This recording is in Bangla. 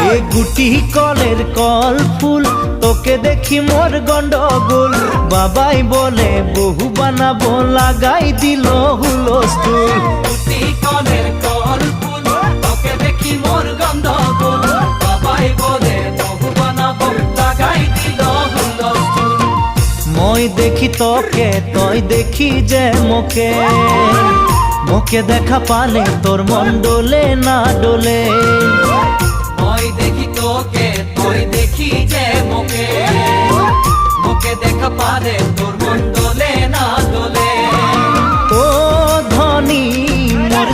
এ গুটি কলের কল ফুল তোকে দেখি মোর গন্ডগোল বাবাই বলে বহু বানাবো লাগাই দিল হুলস্থুল গুটি কলের কল ফুল তোকে দেখি মোর গন্ডগোল বাবাই বলে বহু বানাবো লাগাই দিল হুলস্থুল মই দেখি তোকে তই দেখি যে মোকে মোকে দেখা পালে তোর মন ডোলে না ডোলে মই দেখি তোকে তুই দেখি যে মোকে মোকে দেখা পারে তোর মন দোলে না দোলে ও ধনী মোর